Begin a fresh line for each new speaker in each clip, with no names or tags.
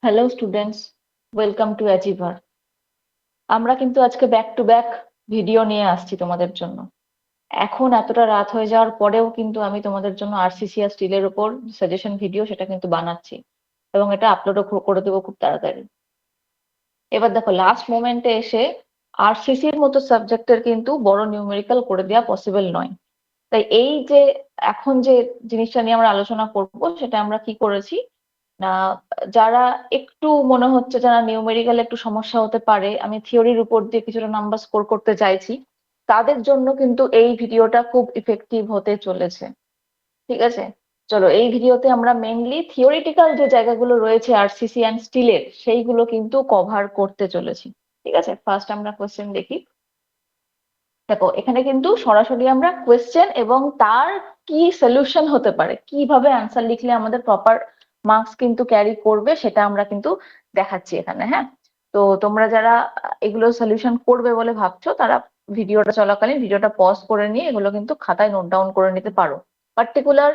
Hello students, welcome to achiever. আমরা কিন্তু আজকে ব্যাক টু ব্যাক ভিডিও নিয়ে আসছি তোমাদের জন্য। এখন এতটা রাত হয়ে যাওয়ার পরেও কিন্তু আমি তোমাদের জন্য আরসিসি আর স্টিলের উপর সাজেশন ভিডিও সেটা কিন্তু বানাচ্ছি এবং এটা আপলোডও করে দেবো খুব তাড়াতাড়ি। এবার দেখো, লাস্ট মোমেন্টে এসে আরসিসির মতো সাবজেক্টের কিন্তু বড় নিউমেরিক্যাল করে দেওয়া পসিবল নয়। তাই এই যে এখন যে জিনিসটা নিয়ে আমরা আলোচনা করব সেটা আমরা কি করেছি না, যারা একটু মনে হচ্ছে যারা নিউমেরিক্যাল একটু সমস্যা হতে পারে, আমি থিওরির উপর দিয়ে কিছুটা নাম্বার স্কোর করতে চাইছি, তাদের জন্য কিন্তু এই ভিডিওটা খুব ইফেক্টিভ হতে চলেছে। ঠিক আছে, চলো এই ভিডিওতে আমরা মেইনলি থিওরিটিক্যাল যে জায়গাগুলো রয়েছে আরসিসি অ্যান্ড স্টিলের সেইগুলো কিন্তু কভার করতে চলেছি। ঠিক আছে, ফার্স্ট আমরা কোয়েশ্চেন দেখি। দেখো, এখানে কিন্তু সরাসরি আমরা কোয়েশ্চেন এবং তার কি সলিউশন হতে পারে, কিভাবে অ্যান্সার লিখলে আমাদের প্রপার মার্কস কিন্তু ক্যারি করবে সেটা আমরা কিন্তু দেখাচ্ছি এখানে। হ্যাঁ, তো তোমরা যারা এগুলো সলিউশন করবে বলে ভাবছো তারা ভিডিওটা চলাকালীন ভিডিওটা পজ করে নিয়ে এগুলো কিন্তু খাতায় নোট ডাউন করে নিতে পারো। পার্টিকুলার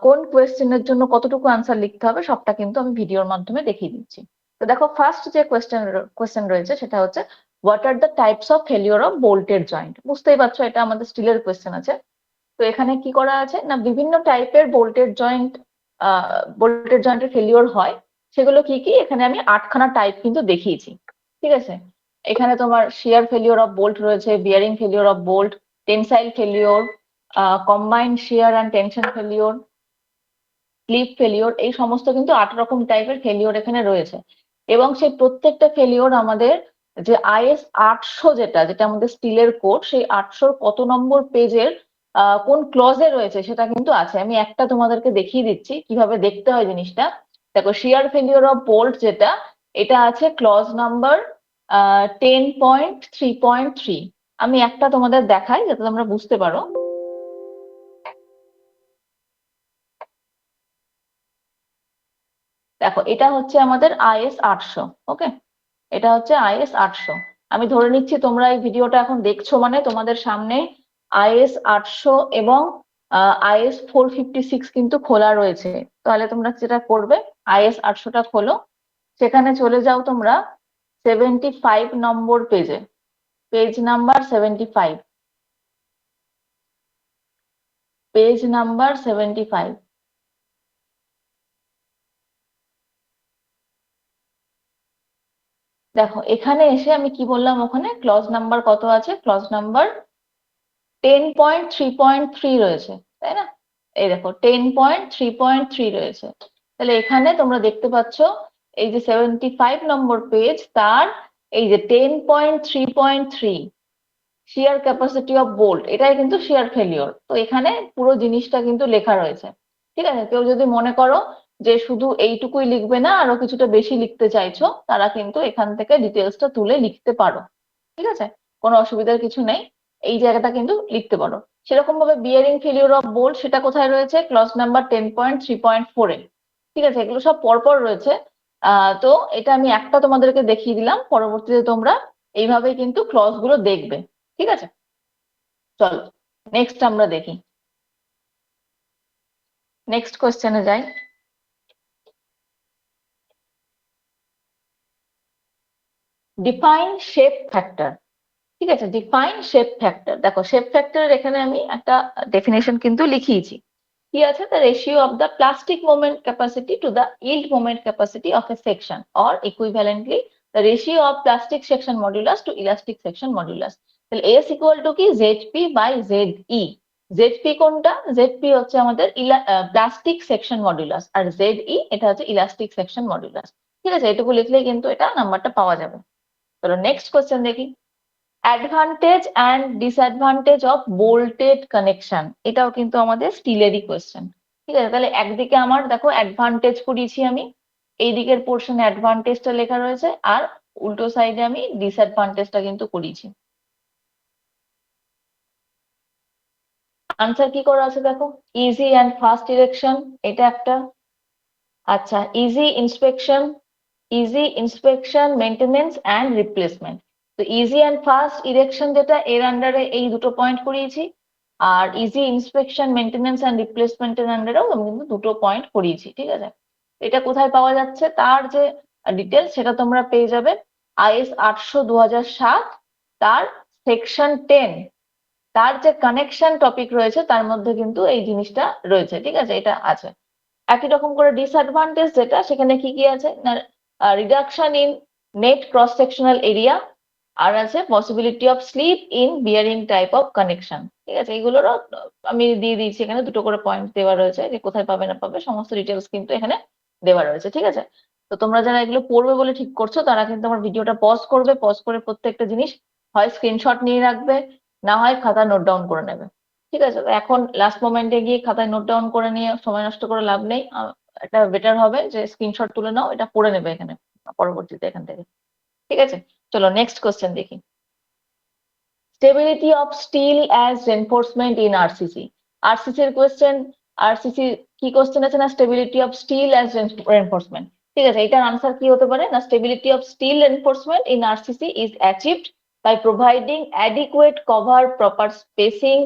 কোন কোয়েশ্চেনের জন্য কতটুকু অ্যান্সার লিখতে হবে সবটা কিন্তু আমি ভিডিওর মাধ্যমে দেখিয়ে দিচ্ছি। তো দেখো, ফার্স্ট যে কোয়েশ্চেন রয়েছে সেটা হচ্ছে, what are the types of failure of bolted joint. বুঝতেই পারছো এটা আমাদের স্টিলের কোয়েশ্চেন আছে। তো এখানে কি করা আছে না, বিভিন্ন টাইপের বোল্টেড জয়েন্টের ফেলিওর হয়, সেগুলো কি কি এখানে আমি 8খানা টাইপ কিন্তু দেখিয়েছি। ঠিক আছে, এখানে তোমার শিয়ার ফেলিওর অফ বোল্ট রয়েছে, bearing failure of bolt, tensile failure, combined shear and tension failure, slip failure, এই সমস্ত কিন্তু 8 রকম টাইপের ফেলিওর এখানে রয়েছে। এবং সেই প্রত্যেকটা ফেলিওর আমাদের যে আইএস 800 যেটা যেটা আমাদের স্টিলের কোড, সেই 800 কত নম্বর পেজের কোন ক্লজে রয়েছে সেটা কিন্তু আছে। আমি একটা তোমাদেরকে দেখিয়ে দিচ্ছি কিভাবে দেখতে হয় জিনিসটা। দেখো, শিয়ার ফেলিওর অফ বোল্ট যেটা, এটা আছে ক্লজ নাম্বার 10.3.3। আমি একটা তোমাদের দেখাই যাতে তোমরা বুঝতে পারো। দেখো, এটা হচ্ছে আমাদের আইএস 800। ওকে, এটা হচ্ছে আইএস 800। আমি ধরে নিচ্ছি তোমরা এই ভিডিওটা এখন দেখছো, মানে তোমাদের সামনে আইএস 800 এবং আইএস 456 কিন্তু খোলা রয়েছে। তাহলে তোমরা যেটা করবে, আইএস 800টা খোলো, সেখানে চলে যাও তোমরা 75 নম্বর পেজে, পেজ নাম্বার 75, পেজ নাম্বার 75। দেখো, এখানে এসে আমি কি বললাম, ওখানে ক্লজ নাম্বার কত আছে, ক্লজ নাম্বার 10.3.3 রয়েছে, তাই না? এই দেখো, 10.3.3 রয়েছে। তাহলে এখানে তোমরা দেখতে পাচ্ছ এই যে 75 নম্বর পেজ, তার এই যে 10.3.3 শিয়ার ক্যাপাসিটি অফ বোল্ট, এটাই কিন্তু শিয়ার ফেলিওর। তো এখানে পুরো জিনিসটা কিন্তু লেখা রয়েছে। ঠিক আছে, কেউ যদি মনে করো যে শুধু এইটুকুই লিখবে না, আরো কিছুটা বেশি লিখতে চাইছো, তারা কিন্তু এখান থেকে ডিটেলসটা তুলে লিখতে পারো। ঠিক আছে, কোনো অসুবিধার কিছু নেই, এই জায়গাটা কিন্তু লিখতে পারো। সেরকম ভাবে বিয়ারিং ফেলিওর অফ বোল্ট, সেটা কোথায় রয়েছে, ক্লজ নাম্বার 10.3.4-এ। ঠিক আছে, এগুলো সব পরপর রয়েছে। তো এটা আমি একটা তোমাদেরকে দেখিয়ে দিলাম, পরবর্তীতে তোমরা এইভাবেই কিন্তু ক্লজ গুলো দেখবে। ঠিক আছে, চলো নেক্সট আমরা দেখি, নেক্সট কোয়েশ্চেনে যাই। Define shape factor. ঠিক আছে, ডিফাইন শেপ ফ্যাক্টর। দেখো, শেপ ফ্যাক্টরের এখানে আমি একটা ডেফিনেশন কিন্তু লিখিয়েছি। কি আছে, the ratio of the plastic moment capacity to the yield moment capacity of a section, or equivalently the ratio of plastic section modulus to elastic section modulus। তাহলে S equal to কি, ZP by ZE। ZP কোনটা, ZP হচ্ছে আমাদের plastic section modulus, আর ZE এটা হচ্ছে elastic section modulus. ঠিক আছে, এটুকু লিখলেই কিন্তু এটা নাম্বারটা পাওয়া যাবে। চলো নেক্সট কোয়েশ্চেন দেখি। Advantage and disadvantage of bolted connection, এটাও কিন্তু আমাদের স্টিলেরই কোয়েশ্চেন। ঠিক আছে, তাহলে একদিকে আমার দেখো অ্যাডভান্টেজ করিয়েছি আমি, এই দিকের পোর্শনে অ্যাডভান্টেজটা লেখা রয়েছে, আর উল্টো সাইডে আমি ডিসঅ্যাডভান্টেজটা কিন্তু করিয়েছি। আনসার কি করা আছে দেখো, ইজি অ্যান্ড ফাস্ট ইরেকশন, এটা একটা। আচ্ছা, easy inspection maintenance and replacement. তো ইজি অ্যান্ড ফাস্ট ইরেকশন যেটা, এর আন্ডারে এই দুটো পয়েন্ট করিয়েছি, আর ইজি ইন্সপেকশন মেনটেনেন্স অ্যান্ড রিপ্লেসমেন্টের আন্ডারেও আমি কিন্তু দুটো পয়েন্ট করিয়েছি। ঠিক আছে, এটা কোথায় পাওয়া যাচ্ছে, তার যে ডিটেলস সেটা তোমরা পেয়ে যাবে IS 800/2007, তার সেকশন 10, তার যে কানেকশন টপিক রয়েছে তার মধ্যে কিন্তু এই জিনিসটা রয়েছে, ঠিক আছে, এটা আছে। একই রকম করে ডিসঅ্যাডভান্টেজ যেটা, সেখানে কি কি আছে না, reduction in net cross sectional area, আর আছে possibility of slip in bearing type of connection, ঠিক আছে। এইগুলোরও আমি দিয়ে দিয়েছি, এখানে দুটো করে পয়েন্ট দেওয়া রয়েছে, যে কোথায় পাবে না পাবে সমস্ত ডিটেলস কিন্তু এখানে দেওয়া রয়েছে, ঠিক আছে। তো তোমরা যারা এগুলো পড়বে বলে ঠিক করছো তারা কিন্তু আমার ভিডিওটা পজ করবে, পজ করে প্রত্যেকটা জিনিস হয় স্ক্রিনশট নিয়ে রাখবে, না হয় খাতা নোট ডাউন করে নেবে, ঠিক আছে। তো এখন লাস্ট মোমেন্টে গিয়ে খাতায় নোট ডাউন করে নিয়ে সময় নষ্ট করে লাভ নেই। এটা বেটার হবে যে স্ক্রিনশট তুলে নাও, এটা পড়ে নেবে এখানে পরবর্তীতে এখান থেকে, ঠিক আছে। চলো নেক্সট কোশ্চেন দেখি। Stability of steel as reinforcement in RCC. RCC এর কোশ্চেন, আরসিসি কি কোশ্চেন আছে না, stability of steel as reinforcement, ঠিক আছে। এটার আনসার কি হতে পারে না, stability of steel reinforcement in RCC is achieved by providing adequate cover, proper spacing,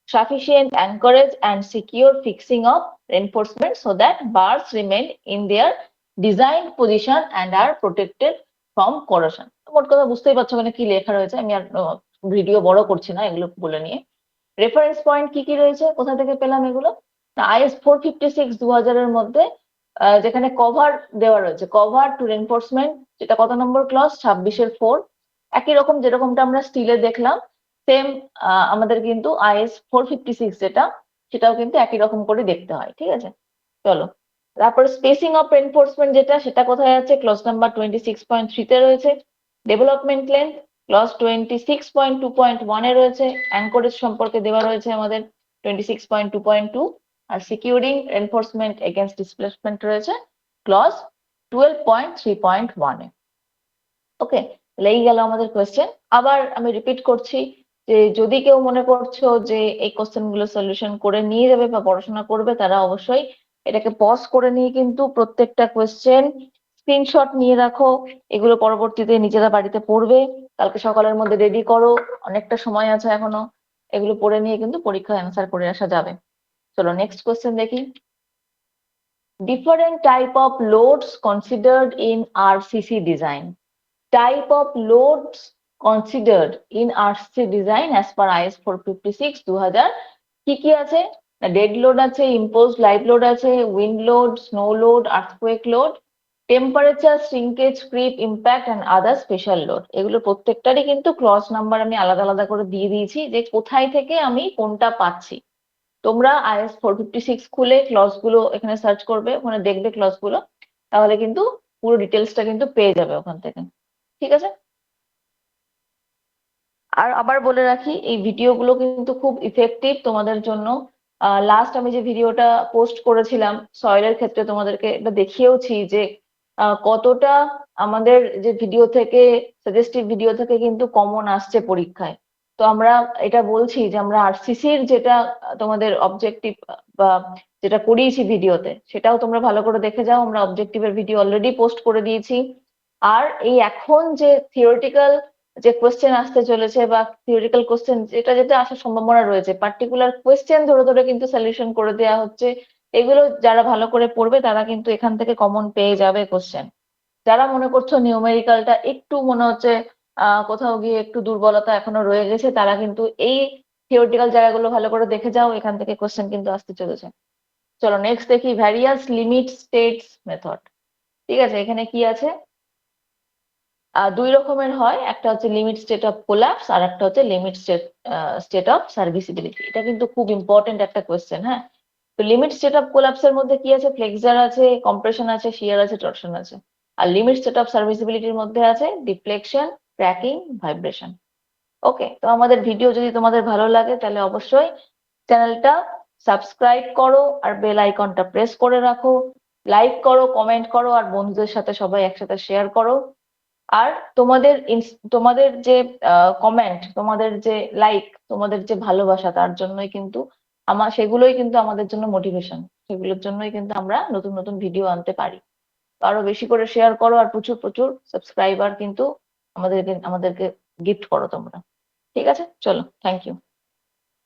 sufficient anchorage and secure fixing of reinforcement so that bars remain in their designed position and are protected from corrosion. মোট কথা বুঝতেই পারছো মানে কি লেখা রয়েছে, আমি আর video বড় করছি না এগুলো বলে নিয়ে। রেফারেন্স পয়েন্ট কি কি রয়েছে, কোথা থেকে পেলাম এগুলো, IS 456 2000 এর মধ্যে যেখানে কভার দেওয়া রয়েছে, কভার টু রেনফোর্সমেন্ট, যেটা কত নম্বর ক্লজ, 26-এর 4। একই রকম যেরকমটা আমরা স্টিলে দেখলাম, সেম আমাদের কিন্তু IS 456 যেটা, সেটাও কিন্তু একই রকম করে দেখতে হয়, ঠিক আছে। চলো তারপরে স্পেসিং অফ রেনফোর্সমেন্ট যেটা, সেটা কোথায় আছে, ক্লজ নাম্বার 26.3 তে রয়েছে। ডেভেলপমেন্ট লেন্থ ক্লজ 26.2.1 এ রয়েছে। অ্যাঙ্করেজ সম্পর্কে দেওয়া রয়েছে আমাদের 26.2.2, আর সিকিউরিং এনফোর্সমেন্ট এগেনস্ট ডিসপ্লেসমেন্ট রয়েছে ক্লজ 12.3.1 এ। ওকে, এই গেল আমাদের কোয়েশ্চেন। আবার আমি রিপিট করছি যে যদি কেউ মনে করছো যে এই কোশ্চেন গুলো সলিউশন করে নিয়ে যাবে বা পড়াশোনা করবে, তারা অবশ্যই এটাকে পজ করে নিয়ে কিন্তু প্রত্যেকটা কোয়েশ্চেন স্ক্রিনশট নিয়ে রাখো, এগুলো পরবর্তীতে নিজেরা বাড়িতে পড়বে, কালকে সকালের মধ্যে রেডি করো, অনেকটা সময় আছে এখনো, এগুলো পড়ে নিয়ে কিন্তু পরীক্ষায় অ্যান্সার করে আসা যাবে। চলো নেক্সট কোয়েশ্চেন দেখি। Different type of loads considered in RCC design. Type of loads considered in RC design as per IS 456 2000 কি কি আছে, ডেড লোড আছে, ইম্পোজড লাইভ লোড আছে, wind load, snow load, earthquake load, temperature, shrinkage, creep, impact and other special load. এগুলো প্রত্যেকটারই কিন্তু clause number আমি আলাদা আলাদা করে দিয়ে দিয়েছি, যে কোথায় থেকে আমি কোনটা পাচ্ছি। তোমরা IS 456 খুলে ক্লজ গুলো এখানে সার্চ করবে, ওখানে দেখবে ক্লজ গুলো, তাহলে কিন্তু পুরো ডিটেলসটা কিন্তু পেয়ে যাবে ওখান থেকে, ঠিক আছে। আর আবার বলে রাখি, এই ভিডিওগুলো কিন্তু খুব ইফেক্টিভ তোমাদের জন্য। লাস্ট আমি যে ভিডিওটা পোস্ট করেছিলাম সয়েলের ক্ষেত্রে, তোমাদেরকে এটা দেখিয়েওছি যে কতটা আমাদের যে ভিডিও থেকে, সাজেস্টিভ ভিডিও থেকে কিন্তু কমন আসছে পরীক্ষায়। তো আমরা এটা বলছি যে আমরা আরসিসির যেটা তোমাদের অবজেক্টিভ বা যেটা করিয়েছি ভিডিওতে, সেটাও তোমরা ভালো করে দেখে যাও। আমরা অবজেক্টিভের ভিডিও অলরেডি পোস্ট করে দিয়েছি। আর এই এখন যে থিওরিটিক্যাল যে কোয়েশ্চেন আসতে চলেছে বা থিওরিক্যাল কোয়েশ্চেন যেটা যেটা আসার সম্ভাবনা রয়েছে, পার্টিকুলার কোয়েশ্চেন ধরে ধরে কিন্তু সলিউশন করে দেওয়া হচ্ছে। এগুলো যারা ভালো করে পড়বে তারা কিন্তু এখান থেকে কমন পেয়ে যাবে কোয়েশ্চেন। যারা মনে করছো নিউমেরিক্যালটা একটু মনে হচ্ছে কোথাও গিয়ে একটু দুর্বলতা এখনো রয়ে গেছে, তারা কিন্তু এই থিওরিটিক্যাল জায়গাগুলো ভালো করে দেখে যাও, এখান থেকে কোয়েশ্চেন কিন্তু আসতে চলেছে। চলো নেক্সট দেখি, ভ্যারিয়াস লিমিট স্টেটস মেথড। ঠিক আছে, এখানে কি আছে, দুই রকমের হয়, একটা হচ্ছে লিমিট স্টেট অফ কোলাপস আর একটা হচ্ছে লিমিট স্টেট অফ সার্ভিসিবিলিটি। এটা কিন্তু খুব ইম্পর্টেন্ট একটা কোয়েশ্চেন, হ্যাঁ। তো লিমিট স্টেট অফ কোলাপসের মধ্যে কি আছে, ফ্লেক্সার আছে, কম্প্রেশন আছে, শিয়ার আছে, টরশন আছে। আর লিমিট স্টেট অফ সার্ভিসিবিলিটির মধ্যে আছে ডিফ্লেকশন, ক্র্যাকিং, ভাইব্রেশন। ওকে, তো আমাদের ভিডিও যদি তোমাদের ভালো লাগে তাহলে অবশ্যই চ্যানেলটা সাবস্ক্রাইব করো আর বেল আইকনটা প্রেস করে রাখো, লাইক করো, কমেন্ট করো, আর বন্ধুদের সাথে সবাই একসাথে শেয়ার করো। আর তোমাদের যে কমেন্ট, তোমাদের যে লাইক, তোমাদের যে ভালোবাসা, তার জন্যই কিন্তু সেগুলোই কিন্তু আমাদের জন্য মোটিভেশন, সেগুলোর জন্যই কিন্তু আমরা নতুন নতুন ভিডিও আনতে পারি। তো আরো বেশি করে শেয়ার করো, আর প্রচুর প্রচুর সাবস্ক্রাইবার কিন্তু আমাদেরকে গিফট করো তোমরা। ঠিক আছে, চলো, থ্যাংক ইউ।